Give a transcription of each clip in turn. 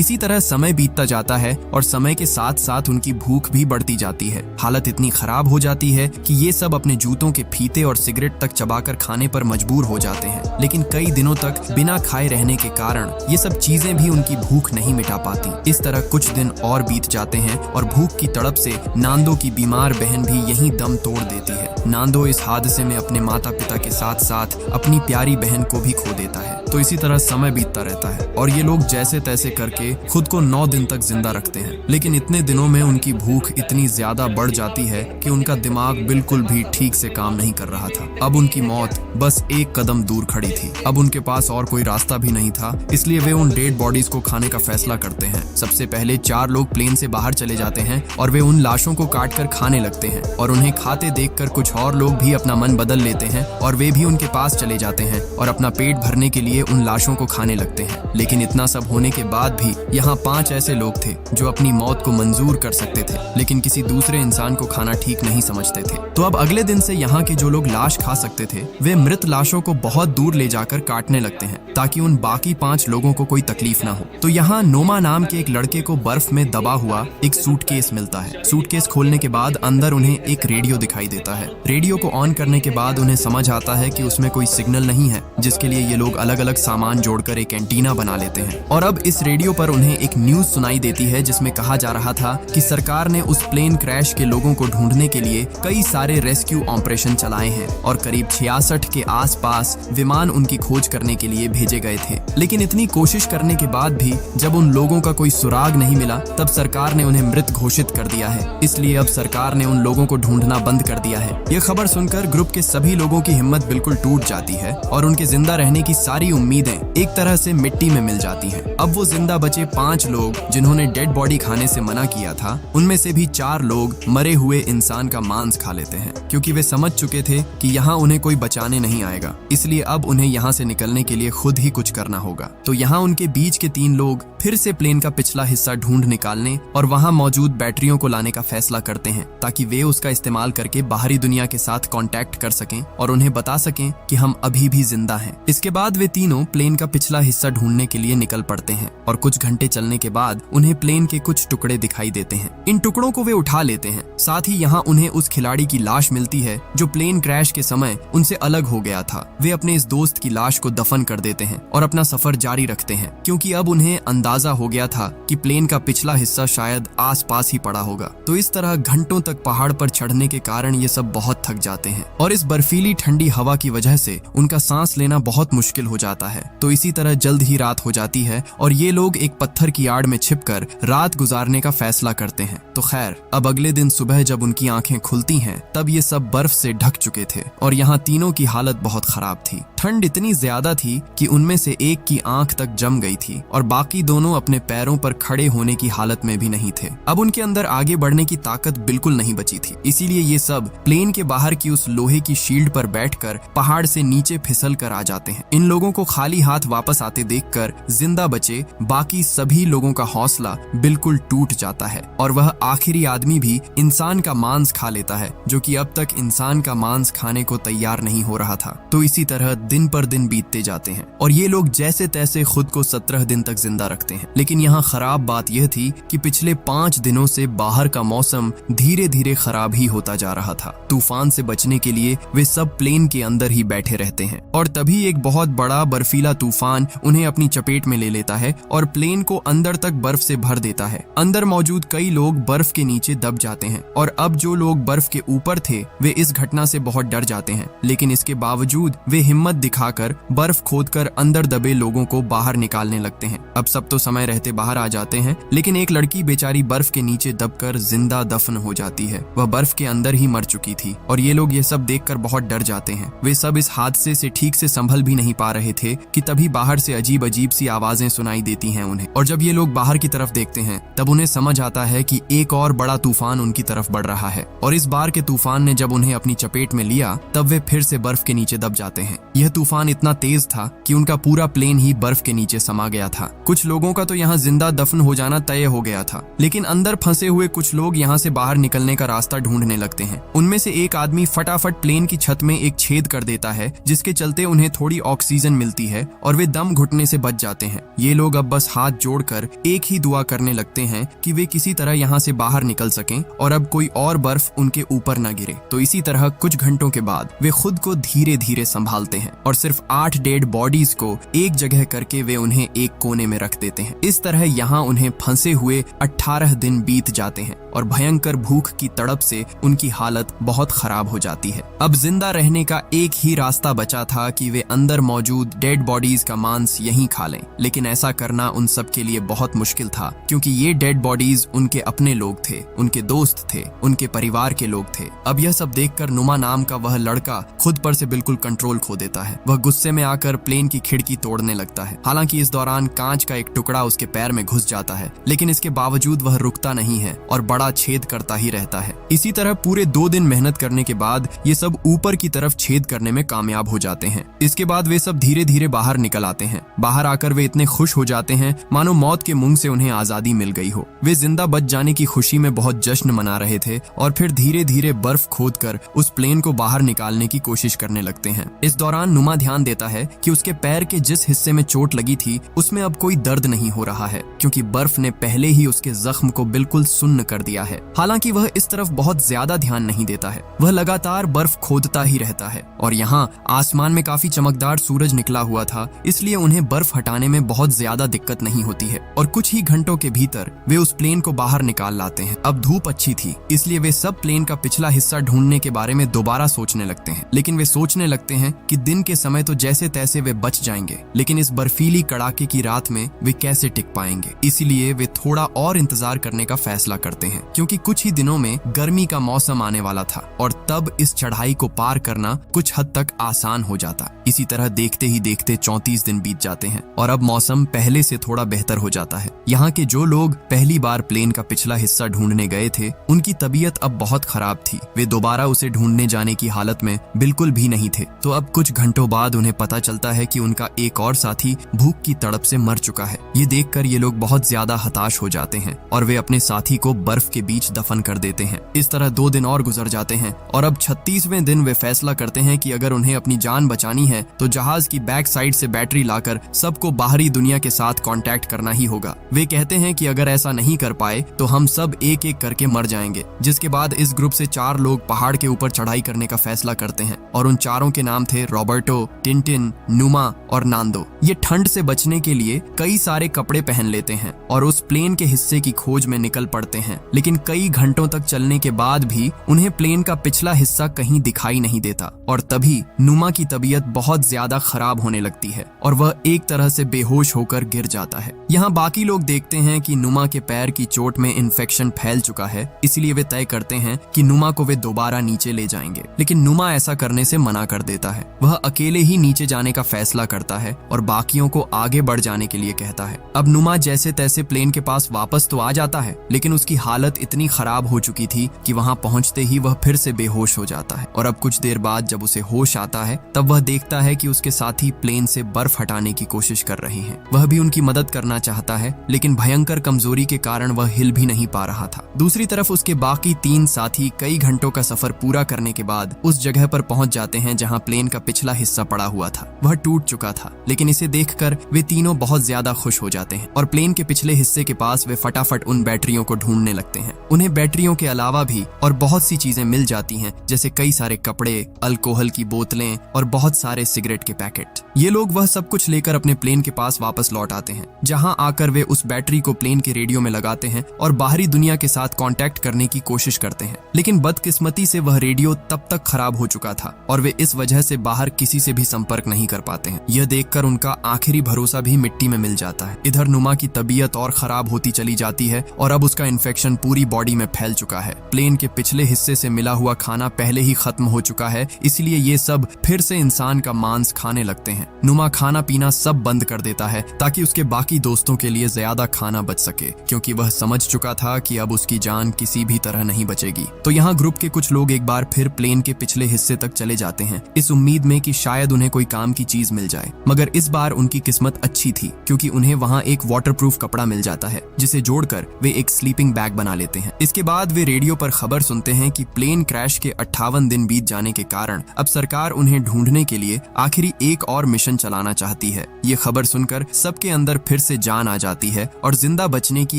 इसी तरह समय बीतता जाता है और समय के साथ साथ उनकी भूख भी बढ़ती जाती है। हालत इतनी खराब हो जाती है कि ये सब अपने जूतों के फीते और सिगरेट तक चबाकर खाने पर मजबूर हो जाते हैं। लेकिन कई दिनों तक बिना खाए रहने के कारण ये सब चीजें भी उनकी भूख नहीं मिटा पाती। इस तरह कुछ दिन और बीत जाते हैं और भूख की तड़प से नांदो की बीमार बहन भी यहीं दम तोड़ देती है। नांदो इस हादसे में अपने माता पिता के साथ साथ अपनी प्यारी बहन को भी खो देता है। तो इसी तरह समय बीतता रहता है और ये लोग जैसे तैसे करके खुद को 9 दिन तक जिंदा रखते हैं। लेकिन इतने दिनों में उनकी भूख इतनी ज्यादा बढ़ जाती है कि उनका दिमाग बिल्कुल भी ठीक से काम नहीं कर रहा था। अब उनकी मौत बस एक कदम दूर खड़ी थी। अब उनके पास और कोई रास्ता भी नहीं था, इसलिए वे उन डेड बॉडीज को खाने का फैसला करते हैं। सबसे पहले 4 लोग प्लेन से बाहर चले जाते हैं और वे उन लाशों को काट कर खाने लगते हैं और उन्हें खाते देखकर कुछ और लोग भी अपना मन बदल लेते हैं और वे भी उनके पास चले जाते हैं और अपना पेट भरने के लिए उन लाशों को खाने लगते हैं। लेकिन इतना सब होने के बाद भी यहाँ 5 ऐसे लोग थे जो अपनी मौत को मंजूर कर सकते थे, लेकिन किसी दूसरे इंसान को खाना ठीक नहीं समझते थे। तो अब अगले दिन से यहाँ के जो लोग लाश खा सकते थे वे मृत लाशों को बहुत दूर ले जाकर काटने लगते हैं ताकि उन बाकी 5 लोगों को कोई तकलीफ ना हो। तो यहाँ नोमा नाम के एक लड़के को बर्फ में दबा हुआ एक सूटकेस मिलता है। सूटकेस खोलने के बाद अंदर उन्हें एक रेडियो दिखाई देता है। रेडियो को ऑन करने के बाद उन्हें समझ आता है कि उसमें कोई सिग्नल नहीं है, जिसके लिए ये लोग अलग अलग सामान जोड़कर एक एंटीना बना लेते हैं। और अब इस रेडियो पर उन्हें एक न्यूज सुनाई देती है जिसमें कहा जा रहा था कि सरकार ने उस प्लेन क्रैश के लोगों को ढूंढने के लिए कई सारे रेस्क्यू ऑपरेशन चलाए हैं और करीब 66 के आसपास विमान उनकी खोज करने के लिए भेजे गए थे। लेकिन इतनी कोशिश करने के बाद भी जब उन लोगों का कोई सुराग नहीं मिला तब सरकार ने उन्हें मृत घोषित कर दिया है। इसलिए अब सरकार ने उन लोगों को ढूंढना बंद कर दिया है। ये खबर सुनकर ग्रुप के सभी लोगों की हिम्मत बिल्कुल टूट जाती है और उनके जिंदा रहने की सारी उम्मीदें एक तरह से मिट्टी में मिल जाती हैं। अब वो जिंदा बचे 5 लोग जिन्होंने डेड बॉडी खाने से मना किया था, उनमें से भी 4 लोग मरे हुए इंसान का मांस खा लेते हैं क्योंकि वे समझ चुके थे कि यहाँ उन्हें कोई बचाने नहीं आएगा। इसलिए अब उन्हें यहाँ से निकलने के लिए खुद ही कुछ करना होगा। तो यहाँ उनके बीच के 3 लोग फिर से प्लेन का पिछला हिस्सा ढूंढ निकालने और वहाँ मौजूद बैटरियों को लाने का फैसला करते हैं ताकि वे उसका इस्तेमाल करके बाहरी दुनिया के साथ कांटेक्ट कर सकें और उन्हें बता सकें कि हम अभी भी जिंदा हैं। इसके बाद वे तीनों प्लेन का पिछला हिस्सा ढूंढने के लिए निकल पड़ते हैं और कुछ घंटे चलने के बाद उन्हें प्लेन के कुछ टुकड़े दिखाई देते हैं। इन टुकड़ों को वे उठा लेते हैं। साथ ही यहाँ उन्हें उस खिलाड़ी की लाश मिलती है जो प्लेन क्रैश के समय उनसे अलग हो गया था। वे अपने इस दोस्त की लाश को दफन कर देते हैं और अपना सफर जारी रखते हैं क्योंकि अब उन्हें अंदाजा हो गया था कि प्लेन का पिछला हिस्सा शायद आसपास ही पड़ा होगा। तो इस तरह घंटों तक पहाड़ पर चढ़ने के कारण ये सब बहुत थक जाते हैं और इस बर्फीली ठंडी हवा की वजह से उनका सांस लेना बहुत मुश्किल हो जाता है। तो इसी तरह जल्द ही रात हो जाती है और ये लोग एक पत्थर की आड़ में छिपकर रात गुजारने का फैसला करते हैं। तो खैर, अब अगले दिन सुबह जब उनकी आंखें खुलती हैं तब ये सब बर्फ से ढक चुके थे और यहाँ तीनों की हालत बहुत खराब थी। ठंड इतनी ज्यादा थी कि उनमें से एक की आंख तक जम गई थी और बाकी दोनों अपने पैरों पर खड़े होने की हालत में भी नहीं थे। अब उनके अंदर आगे बढ़ने की ताकत बिल्कुल नहीं बची थी। इसीलिए ये सब प्लेन के बाहर की उस लोहे की शील्ड पर बैठकर पहाड़ से नीचे फिसल कर आ जाते हैं। इन लोगों को खाली हाथ वापस आते देखकर जिंदा बचे बाकी सभी लोगों का हौसला बिल्कुल टूट जाता है और वह आखिरी आदमी भी इंसान का मांस खा लेता है जो कि अब तक इंसान का मांस खाने को तैयार नहीं हो रहा था। तो इसी तरह दिन पर दिन बीतते जाते हैं और ये लोग जैसे तैसे खुद को 17 दिन तक जिंदा रखते हैं। लेकिन यहाँ खराब बात यह थी कि पिछले 5 दिनों से बाहर का मौसम धीरे धीरे खराब ही होता जा रहा था। तूफान से बचने के लिए वे सब प्लेन के अंदर ही बैठे रहते हैं और तभी एक बहुत बड़ा बर्फीला तूफान उन्हें अपनी चपेट में ले लेता है और प्लेन को अंदर तक बर्फ से भर देता है। अंदर मौजूद कई लोग बर्फ के नीचे दब जाते हैं और अब जो लोग बर्फ के ऊपर थे वे इस घटना से बहुत डर जाते हैं। लेकिन इसके बावजूद वे हिम्मत दिखाकर बर्फ खोदकर अंदर दबे लोगों को बाहर निकालने लगते हैं। अब सब तो समय रहते बाहर आ जाते हैं, लेकिन एक लड़की बेचारी बर्फ के नीचे दबकर जिंदा दफन हो जाती है। वह बर्फ के अंदर ही मर चुकी थी और ये लोग ये सब देखकर बहुत डर जाते हैं। वे सब इस हादसे से ठीक से संभल भी नहीं पा रहे थे कि तभी बाहर से अजीब अजीब सी आवाजें सुनाई देती हैं उन्हें। और जब ये लोग बाहर की तरफ देखते हैं तब उन्हें समझ आता है कि एक और बड़ा तूफान उनकी तरफ बढ़ रहा है और इस बार के तूफान ने जब उन्हें अपनी चपेट में लिया तब वे फिर से बर्फ के नीचे दब जाते हैं। यह तूफान इतना तेज था कि उनका पूरा प्लेन ही बर्फ के नीचे समा गया था। कुछ लोगों का तो यहाँ जिंदा दफन हो जाना तय हो गया था, लेकिन अंदर फंसे हुए कुछ लोग यहाँ से बाहर निकलने का रास्ता ढूंढने लगते हैं। उनमें से एक आदमी फटाफट प्लेन की छत में एक छेद कर देता है, जिसके चलते उन्हें थोड़ी ऑक्सीजन मिलती है और वे दम घुटने से बच जाते हैं। ये लोग अब बस हाथ जोड़कर एक ही दुआ करने लगते हैं कि वे किसी तरह यहाँ से बाहर निकल सकें और अब कोई और बर्फ उनके ऊपर न गिरे। तो इसी तरह कुछ घंटों के बाद वे खुद को धीरे धीरे संभालते हैं और सिर्फ 8 डेड बॉडीज को एक जगह करके वे उन्हें एक कोने में रख देते हैं। इस तरह यहाँ उन्हें फंसे हुए 18 दिन बीत जाते हैं और भयंकर भूख की तड़प से उनकी हालत बहुत खराब हो जाती है। अब जिंदा रहने का एक ही रास्ता बचा था कि वे अंदर मौजूद डेड बॉडीज का मांस यहीं खा लें, लेकिन ऐसा करना उन सब के लिए बहुत मुश्किल था, क्योंकि ये डेड बॉडीज उनके अपने लोग थे, उनके दोस्त थे, उनके परिवार के लोग थे। अब यह सब देखकर नुमा नाम का वह लड़का खुद पर से बिल्कुल कंट्रोल खो देता है। वह गुस्से में आकर प्लेन की खिड़की तोड़ने लगता है। हालांकि इस दौरान कांच का एक टुकड़ा उसके पैर में घुस जाता है, लेकिन इसके बावजूद वह रुकता नहीं है और बड़ा छेद करता ही रहता है। इसी तरह पूरे 2 दिन मेहनत करने के बाद ये सब ऊपर की तरफ छेद करने में कामयाब हो जाते हैं। इसके बाद वे सब धीरे धीरे बाहर निकल आते हैं। बाहर आकर वे इतने खुश हो जाते हैं मानो मौत के मुंह से उन्हें आजादी मिल गई हो। वे जिंदा बच जाने की खुशी में बहुत जश्न मना रहे थे और फिर धीरे धीरे बर्फ खोदकर उस प्लेन को बाहर निकालने की कोशिश करने लगते हैं। इस दौरान नुमा ध्यान देता है कि उसके पैर के जिस हिस्से में चोट लगी थी उसमें अब कोई दर्द नहीं हो रहा है, क्योंकि बर्फ ने पहले ही उसके जख्म को बिल्कुल सुन्न कर दिया है। हालांकि वह इस तरफ बहुत ज्यादा ध्यान नहीं देता है। वह लगातार बर्फ खोदता ही रहता है और यहाँ आसमान में काफी चमकदार सूरज निकला हुआ था, इसलिए उन्हें बर्फ हटाने में बहुत ज्यादा दिक्कत नहीं होती है और कुछ ही घंटों के भीतर वे उस प्लेन को बाहर निकाल लाते हैं। अब धूप अच्छी थी, इसलिए वे सब प्लेन का पिछला हिस्सा ढूंढने के बारे में दोबारा सोचने लगते हैं। लेकिन वे सोचने लगते हैं कि दिन के समय तो जैसे तैसे वे बच जाएंगे, लेकिन इस बर्फीली कड़ाके की रात में वे कैसे टिक पाएंगे। इसीलिए वे थोड़ा और इंतजार करने का फैसला करते हैं, क्योंकि कुछ ही दिनों में गर्मी का मौसम आने वाला था और तब इस चढ़ाई को पार करना कुछ हद तक आसान हो जाता। इसी तरह देखते ही देखते 34 दिन बीत जाते हैं और अब मौसम पहले से थोड़ा बेहतर हो जाता है। यहाँ के जो लोग पहली बार प्लेन का पिछला हिस्सा ढूंढने गए थे, उनकी तबीयत अब बहुत खराब थी। वे दोबारा उसे ढूंढने जाने की हालत में बिल्कुल भी नहीं थे। तो अब कुछ घंटों बाद उन्हें पता चलता है कि उनका एक और साथी भूख की तड़प से मर चुका है। ये देखकर ये लोग बहुत ज्यादा हताश हो जाते हैं और वे अपने साथी को बर्फ के बीच दफन कर देते हैं। इस तरह 2 दिन और गुजर जाते हैं और अब 36वें दिन वे फैसला करते हैं कि अगर उन्हें अपनी जान बचानी है तो जहाज की बैक साइड से बैटरी लाकर सबको बाहरी दुनिया के साथ कांटेक्ट करना ही होगा। वे कहते हैं कि अगर ऐसा नहीं कर पाए तो हम सब एक एक करके मर जाएंगे। जिसके बाद इस ग्रुप से 4 लोग पहाड़ के ऊपर चढ़ाई करने का फैसला करते हैं और उन चारों के नाम थे रॉबर्टो, टिंटिन, नुमा और नांदो। ये ठंड से बचने के लिए कई सारे कपड़े पहन लेते हैं और उस प्लेन के हिस्से की खोज में निकल पड़ते हैं, लेकिन कई घंटों तक चलने के बाद भी उन्हें प्लेन का पिछला हिस्सा कहीं दिखाई नहीं देता और तभी नुमा की तबीयत बहुत ज्यादा खराब होने लगती है और वह एक तरह से बेहोश होकर गिर जाता है। यहाँ बाकी लोग देखते हैं कि नुमा के पैर की चोट में इन्फेक्शन फैल चुका है, इसलिए वे तय करते हैं कि नुमा को वे दोबारा नीचे ले जाएंगे, लेकिन नुमा ऐसा करने से मना कर देता है। वह अकेले ही नीचे जाने का फैसला करता है और बाकियों को आगे बढ़ जाने के लिए कहता है। अब नुमा जैसे तैसे प्लेन के पास वापस तो आ जाता है, लेकिन उसकी हालत इतनी खराब हो चुकी थी कि वहाँ पहुँचते ही वह फिर से बेहोश हो जाता है और अब कुछ देर बाद जब उसे होश आता है तब वह देखता है कि उसके साथी प्लेन से बर्फ हटाने की कोशिश कर रहे हैं। वह भी उनकी मदद करना चाहता है, लेकिन भयंकर कमजोरी के कारण वह हिल भी नहीं पा रहा था। दूसरी तरफ उसके बाकी 3 साथी कई घंटों का सफर पूरा करने के बाद उस जगह पर पहुंच जाते हैं जहां प्लेन का पिछला हिस्सा पड़ा हुआ था। वह टूट चुका था, लेकिन इसे देखकर वे तीनों बहुत ज्यादा खुश हो जाते हैं और प्लेन के पिछले हिस्से के पास वे फटाफट उन बैटरियों को ढूंढने लगते हैं। उन्हें बैटरियों के अलावा भी और बहुत सी चीजें मिल जाती हैं, जैसे कई सारे कपड़े, अल्कोहल की बोतलें और बहुत सारे सिगरेट के पैकेट। ये लोग वह सब कुछ लेकर अपने प्लेन के पास वापस लौट आते हैं, जहां आकर वे उस बैटरी को प्लेन के रेडियो में लगाते हैं और बाहरी दुनिया के साथ कांटेक्ट करने की कोशिश करते हैं। लेकिन बदकिस्मती से वह रेडियो तब तक खराब हो चुका था और वे इस वजह से बाहर किसी से भी संपर्क नहीं कर पाते हैं। यह देखकर उनका आखिरी भरोसा भी मिट्टी में मिल जाता है। इधर नुमा की तबीयत और खराब होती चली जाती है और अब उसका इन्फेक्शन पूरी बॉडी में फैल चुका है। प्लेन के पिछले हिस्से से मिला हुआ खाना पहले ही खत्म हो चुका है, इसलिए ये सब फिर से इंसान का मांस खाने लगते हैं। नुमा खाना पीना सब बंद कर देता है ताकि उसके बाकी दोस्तों के लिए ज्यादा खाना बच सके, क्योंकि वह समझ चुका था कि अब उसकी जान किसी भी तरह नहीं बचेगी। तो यहाँ ग्रुप के कुछ लोग एक बार फिर प्लेन के पिछले हिस्से तक चले जाते हैं, इस उम्मीद में कि शायद उन्हें कोई काम की चीज मिल जाए। मगर इस बार उनकी किस्मत अच्छी थी, क्योंकि उन्हें वहाँ एक वाटरप्रूफ कपड़ा मिल जाता है, जिसे जोड़कर वे एक स्लीपिंग बैग बना लेते हैं। इसके बाद वे रेडियो पर खबर सुनते हैं कि प्लेन क्रैश के 58 दिन बीत जाने के कारण अब सरकार उन्हें ढूंढने के लिए आखिरी एक और मिशन चलाना चाहती है। ये खबर सुनकर सबके अंदर फिर से जान आ जाती है और जिंदा बचने की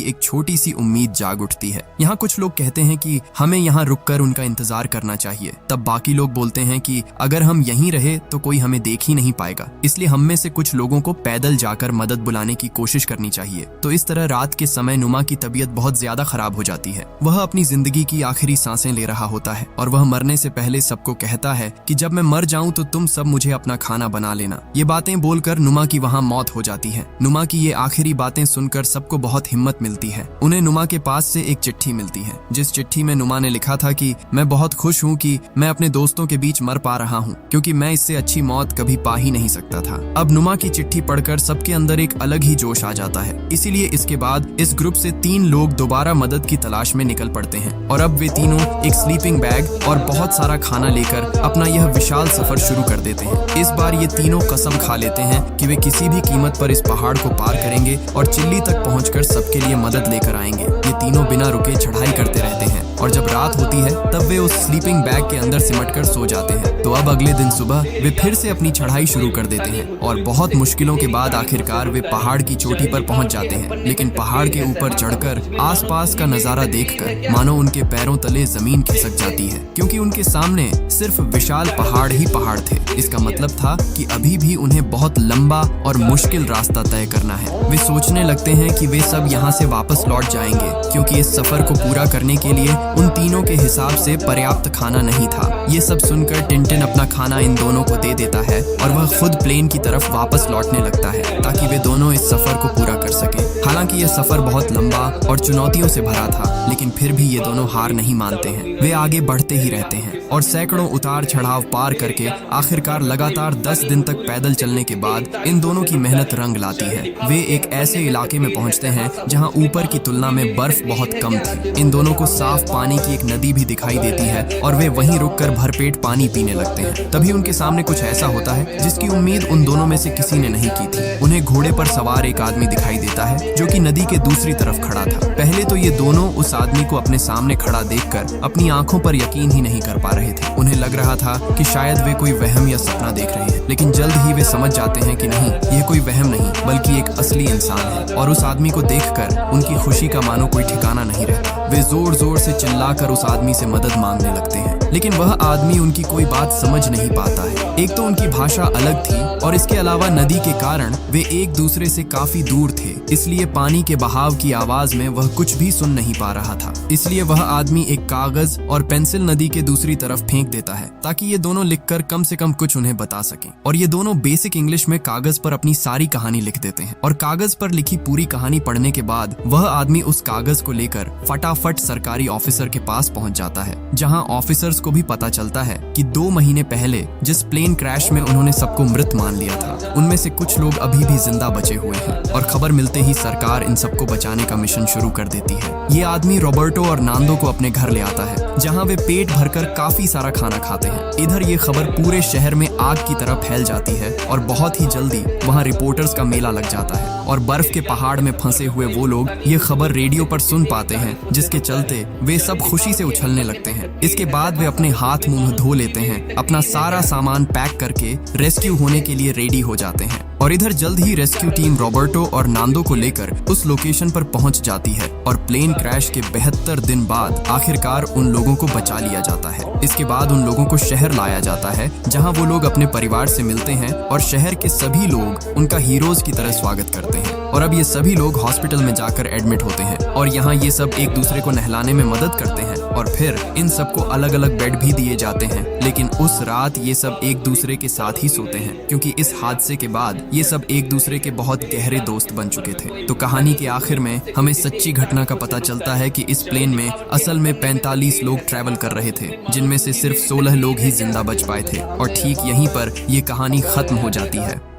एक छोटी सी उम्मीद जाग उठती है। यहाँ कुछ लोग कहते हैं कि हमें यहाँ रुककर उनका इंतजार करना चाहिए। तब बाकी लोग बोलते हैं कि अगर हम यहीं रहे तो कोई हमें देख ही नहीं पाएगा, इसलिए हम में से कुछ लोगों को पैदल जाकर मदद बुलाने की कोशिश करनी चाहिए। तो इस तरह रात के समय नुमा की तबीयत बहुत ज्यादा खराब हो जाती है। वह अपनी जिंदगी की आखिरी सांसें ले रहा होता है और वह मरने से पहले सबको कहता है कि जब मैं मर जाऊं तो तुम सब मुझे अपना खाना बना लेना। ये बातें बोलकर नुमा की वहाँ मौत हो जाती है। नुमा की ये आखिरी बातें सुनकर सबको बहुत हिम्मत मिलती है। उन्हें नुमा के पास से एक चिट्ठी मिलती है, जिस चिट्ठी में नुमा ने लिखा था कि मैं बहुत खुश हूँ कि मैं अपने दोस्तों के बीच मर पा रहा हूँ, क्योंकि मैं इससे अच्छी मौत कभी पा ही नहीं सकता था। अब नुमा की चिट्ठी पढ़कर सबके अंदर एक अलग ही जोश आ जाता है। इसीलिए इसके बाद इस ग्रुप से 3 लोग दोबारा मदद की तलाश में निकल पड़ते हैं और अब वे तीनों एक स्लीपिंग बैग और बहुत सारा खाना लेकर अपना यह विशाल सफर शुरू कर देते हैं। इस बार ये तीनों कसम खा लेते हैं कि वे किसी भी कीमत पर इस पहाड़ को पार करेंगे और चिल्ली तक पहुंचकर सबके लिए मदद लेकर आएंगे। ये तीनों बिना रुके चढ़ाई करते रहते हैं और जब रात होती है तब वे उस स्लीपिंग बैग के अंदर सिमटकर सो जाते हैं। तो अब अगले दिन सुबह वे फिर से अपनी चढ़ाई शुरू कर देते हैं और बहुत मुश्किलों के बाद आखिरकार वे पहाड़ की चोटी पर पहुंच जाते हैं। लेकिन पहाड़ के ऊपर चढ़कर आसपास का नजारा देखकर मानो उनके पैरों तले जमीन खिसक जाती है, क्योंकि उनके सामने सिर्फ विशाल पहाड़ ही पहाड़ थे। इसका मतलब था कि अभी भी उन्हें बहुत लंबा और मुश्किल रास्ता तय करना है। वे सोचने लगते हैं कि वे सब यहाँ से वापस लौट जाएंगे, क्योंकि इस सफर को पूरा करने के लिए उन तीनों के हिसाब से पर्याप्त खाना नहीं था। ये सब सुनकर टिंटिन अपना खाना इन दोनों को दे देता है और वह खुद प्लेन की तरफ वापस लौटने लगता है ताकि वे दोनों इस सफर को पूरा कर सके। हालांकि यह सफर बहुत लंबा और चुनौतियों से भरा था, लेकिन फिर भी ये दोनों हार नहीं मानते हैं। वे आगे बढ़ते ही रहते हैं और सैकड़ों उतार चढ़ाव पार करके आखिरकार लगातार 10 दिन तक पैदल चलने के बाद इन दोनों की मेहनत रंग लाती है। वे एक ऐसे इलाके में पहुंचते हैं जहां ऊपर की तुलना में बर्फ बहुत कम थी। इन दोनों को साफ पानी की एक नदी भी दिखाई देती है और वे वहीं रुककर भरपेट पानी पीने लगते हैं। तभी उनके सामने कुछ ऐसा होता है जिसकी उम्मीद उन दोनों में से किसी ने नहीं की थी। उन्हें घोड़े पर सवार एक आदमी दिखाई देता है जो कि नदी के दूसरी तरफ खड़ा था। पहले तो ये दोनों उस आदमी को अपने सामने खड़ा देखकर अपनी आंखों पर यकीन ही नहीं कर पा रहे थे। उन्हें लग रहा था कि शायद वे कोई वहम या सपना देख रहे हैं, लेकिन जल्द ही वे समझ जाते हैं कि नहीं, यह कोई वहम नहीं बल्कि एक असली इंसान है। और उस आदमी को देखकर उनकी खुशी का मानो कोई ठिकाना नहीं रहता। वे जोर जोर से चिल्लाकर उस आदमी से मदद मांगने लगते हैं, लेकिन वह आदमी उनकी कोई बात समझ नहीं पाता है। एक तो उनकी भाषा अलग थी और इसके अलावा नदी के कारण वे एक दूसरे से काफी दूर थे, इसलिए पानी के बहाव की आवाज में वह कुछ भी सुन नहीं पा रहा था। इसलिए वह आदमी एक कागज और पेंसिल नदी के दूसरी तरफ फेंक देता है ताकि ये दोनों लिखकर कम से कम कुछ उन्हें बता सकें। और ये दोनों बेसिक इंग्लिश में कागज पर अपनी सारी कहानी लिख देते हैं और कागज पर लिखी पूरी कहानी पढ़ने के बाद वह आदमी उस कागज को लेकर फटाफट सरकारी ऑफिसर के पास पहुंच जाता है, जहां ऑफिसर्स को भी पता चलता है कि 2 महीने पहले जिस प्लेन क्रैश में उन्होंने सबको मृत मान लिया था, उनमें से कुछ लोग अभी भी जिंदा बचे हुए हैं। और खबर मिलते ही सरकार इन सबको बचाने का मिशन शुरू कर देती है। ये आदमी रॉबर्टो और नांदो को अपने घर ले आता है, जहां वे पेट भरकर काफी सारा खाना खाते हैं। इधर ये खबर पूरे शहर में आग की तरह फैल जाती है और बहुत ही जल्दी वहां रिपोर्टर्स का मेला लग जाता है और बर्फ के पहाड़ में फंसे हुए वो लोग ये खबर रेडियो पर सुन पाते हैं, जिसके चलते वे सब खुशी से उछलने लगते हैं। इसके बाद वे अपने हाथ मुंह धो लेते हैं, अपना सारा सामान पैक करके रेस्क्यू होने के लिए रेडी हो जाते हैं। और इधर जल्द ही रेस्क्यू टीम रॉबर्टो और नांदो को लेकर उस लोकेशन पर पहुंच जाती है और प्लेन क्रैश के 72 दिन बाद आखिरकार उन लोगों को बचा लिया जाता है। इसके बाद उन लोगों को शहर लाया जाता है, जहां वो लोग अपने परिवार से मिलते हैं और शहर के सभी लोग उनका हीरोज की तरह स्वागत करते हैं। और अब ये सभी लोग हॉस्पिटल में जाकर एडमिट होते हैं और यहाँ ये सब एक दूसरे को नहलाने में मदद करते हैं और फिर इन सबको अलग अलग बेड भी दिए जाते हैं। लेकिन उस रात ये सब एक दूसरे के साथ ही सोते हैं क्योंकि इस हादसे के बाद ये सब एक दूसरे के बहुत गहरे दोस्त बन चुके थे। तो कहानी के आखिर में हमें सच्ची घटना का पता चलता है कि इस प्लेन में असल में 45 लोग ट्रैवल कर रहे थे, जिनमें से सिर्फ 16 लोग ही जिंदा बच पाए थे और ठीक यहीं पर ये कहानी खत्म हो जाती है।